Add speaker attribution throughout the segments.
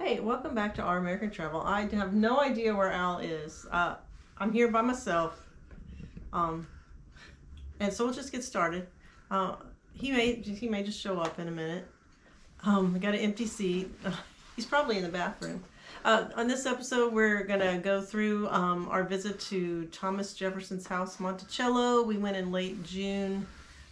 Speaker 1: Hey, welcome back to Our American Travel. I have no idea where Al is. I'm here by myself, and so we'll just get started. He may just show up in a minute. We got an empty seat. He's probably in the bathroom. On this episode, we're gonna go through our visit to Thomas Jefferson's house, Monticello. We went in late June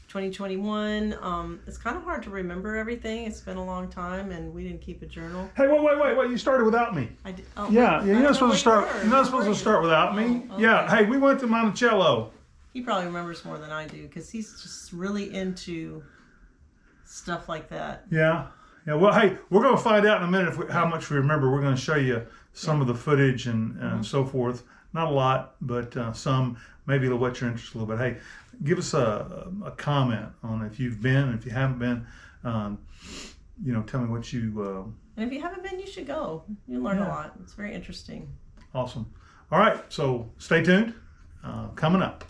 Speaker 1: 2021. It's kind of hard to remember everything. It's been a long time, and we didn't keep a journal.
Speaker 2: Hey, wait! You started without me.
Speaker 1: I did. Oh,
Speaker 2: Yeah, you're not supposed to start. You're not supposed to start without me.
Speaker 1: Oh, okay.
Speaker 2: Yeah. Hey, we went to Monticello.
Speaker 1: He probably remembers more than I do because he's just really into stuff like that.
Speaker 2: Yeah. Well, hey, we're going to find out in a minute how much we remember. We're going to show you some of the footage and so forth. Not a lot, but some. Maybe it'll whet your interest a little bit. Hey, give us a comment on if you've been, and if you haven't been. Tell me what you.
Speaker 1: And if you haven't been, you should go. You'll learn a lot. It's very interesting.
Speaker 2: Awesome. All right, so stay tuned. Coming up.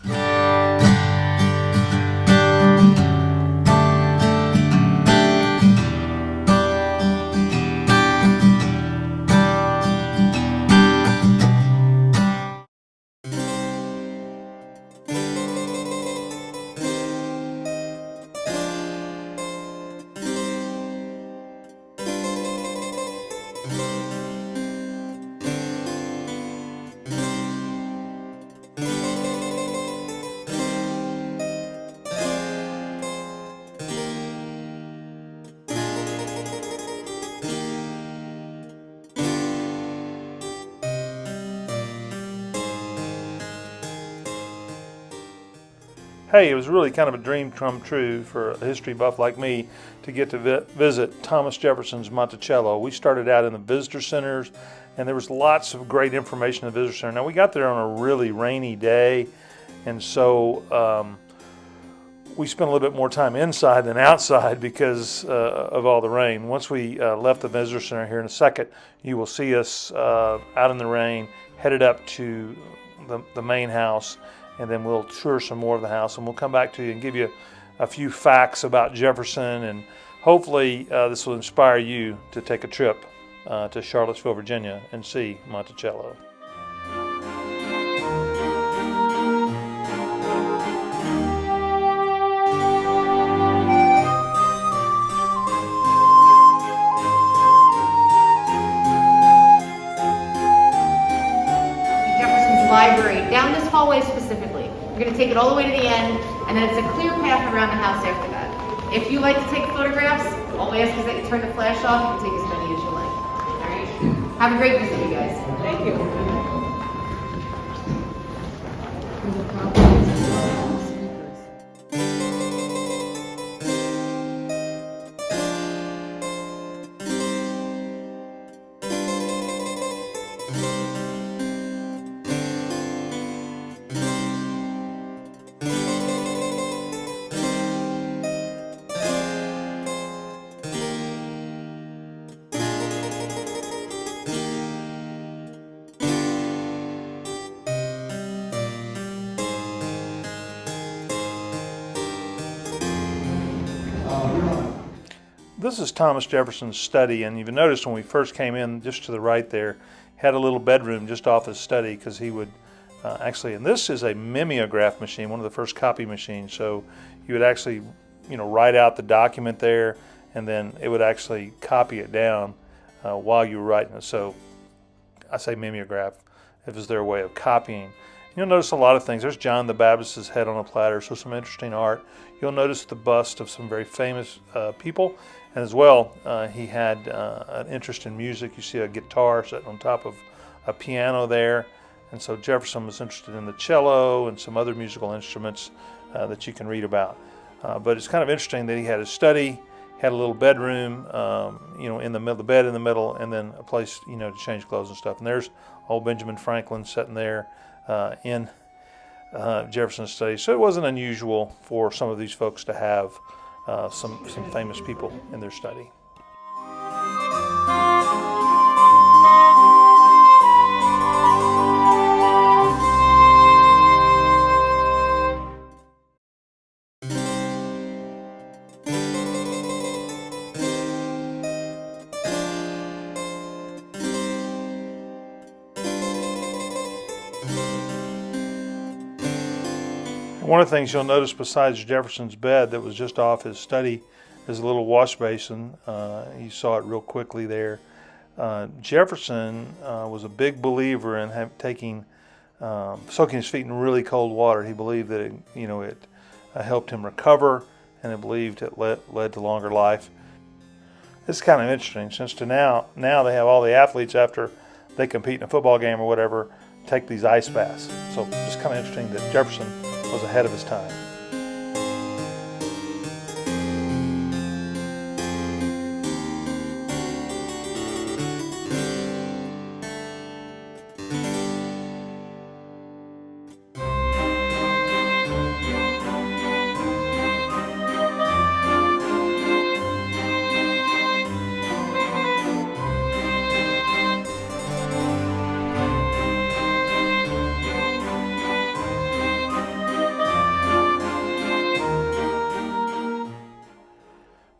Speaker 2: Hey, it was really kind of a dream come true for a history buff like me to get to visit Thomas Jefferson's Monticello. We started out in the visitor centers, and there was lots of great information in the visitor center. Now, we got there on a really rainy day, and so we spent a little bit more time inside than outside because of all the rain. Once we left the visitor center here in a second, you will see us out in the rain, headed up to the main house, and then we'll tour some more of the house, and we'll come back to you and give you a few facts about Jefferson, and hopefully this will inspire you to take a trip to Charlottesville, Virginia, and see Monticello.
Speaker 3: Jefferson's library, down this hallway specifically. We're going to take it all the way to the end, and then it's a clear path around the house after that. If you like to take photographs, all we ask is that you turn the flash off. You can take as many as you like. All right? Have a great visit, you guys.
Speaker 1: Thank you.
Speaker 2: This is Thomas Jefferson's study, and you've noticed when we first came in, just to the right there, had a little bedroom just off his study because he would and this is a mimeograph machine, one of the first copy machines. So you would actually, write out the document there, and then it would actually copy it down while you were writing it. So I say mimeograph, it was their way of copying. You'll notice a lot of things. There's John the Baptist's head on a platter, so some interesting art. You'll notice the bust of some very famous people, and as well, he had an interest in music. You see a guitar sitting on top of a piano there, and so Jefferson was interested in the cello and some other musical instruments that you can read about. But it's kind of interesting that he had his study, had a little bedroom, in the middle, the bed in the middle, and then a place, to change clothes and stuff. And there's old Benjamin Franklin sitting there in Jefferson's study. So it wasn't unusual for some of these folks to have some famous people in their study. One of the things you'll notice besides Jefferson's bed that was just off his study is a little wash basin. You saw it real quickly there. Jefferson was a big believer in soaking his feet in really cold water. He believed that it helped him recover, and he believed it led to longer life. It's kind of interesting since now they have all the athletes, after they compete in a football game or whatever, take these ice baths. So it's kind of interesting that Jefferson was ahead of his time.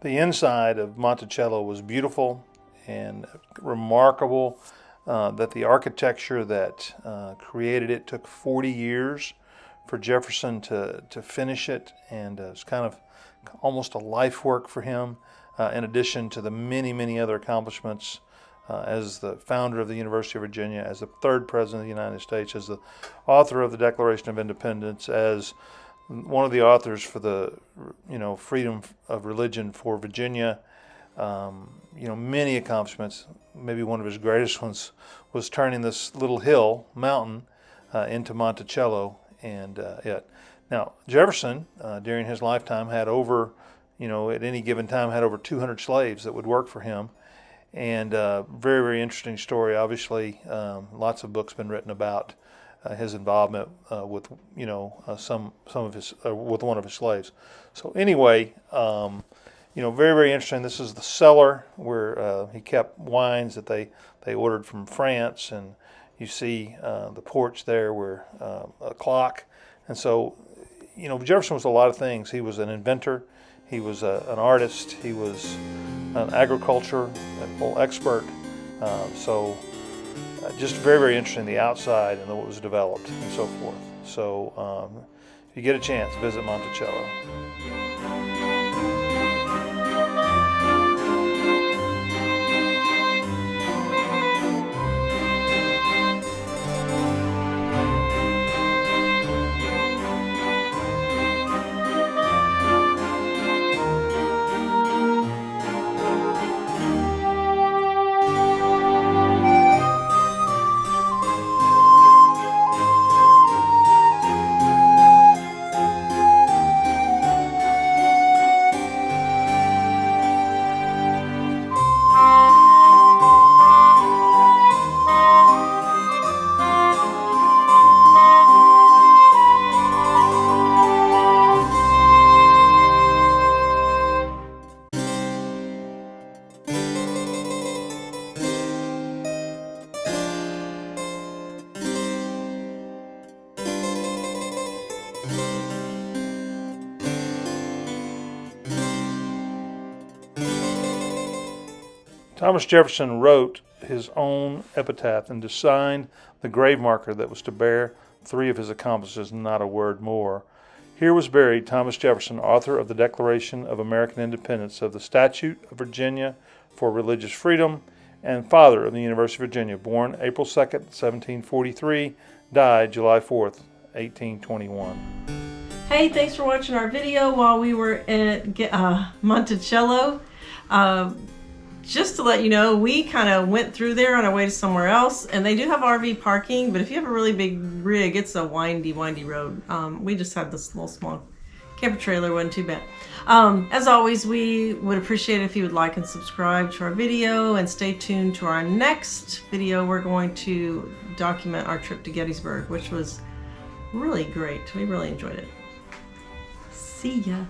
Speaker 2: The inside of Monticello was beautiful and remarkable. That the architecture that created it took 40 years for Jefferson to finish it, and it's kind of almost a life work for him, in addition to the many other accomplishments as the founder of the University of Virginia, as the third president of the United States, as the author of the Declaration of Independence, as one of the authors for the freedom of religion for Virginia. Many accomplishments. Maybe one of his greatest ones was turning this little mountain into Monticello. And now Jefferson, during his lifetime, had over, at any given time, had over 200 slaves that would work for him. And very interesting story. Obviously, lots of books been written about his involvement with some of his with one of his slaves. So anyway, very interesting. This is the cellar where he kept wines that they ordered from France, and you see the porch there where a clock. And so Jefferson was a lot of things. He was an inventor, he was an artist, he was an agricultural expert. Just very interesting, the outside and what was developed and so forth. So if you get a chance, visit Monticello. Thomas Jefferson wrote his own epitaph and designed the grave marker that was to bear 3 of his accomplishments, not a word more. Here was buried Thomas Jefferson, author of the Declaration of American Independence, of the Statute of Virginia for Religious Freedom, and father of the University of Virginia, born April 2nd, 1743, died July 4th, 1821.
Speaker 1: Hey, thanks for watching our video while we were at Monticello. Just to let you know, we kind of went through there on our way to somewhere else, and they do have RV parking, but if you have a really big rig, it's a windy road. We just had this little small camper trailer, wasn't too bad. As always, we would appreciate it if you would like and subscribe to our video, and stay tuned to our next video. We're going to document our trip to Gettysburg, which was really great. We really enjoyed it. See ya.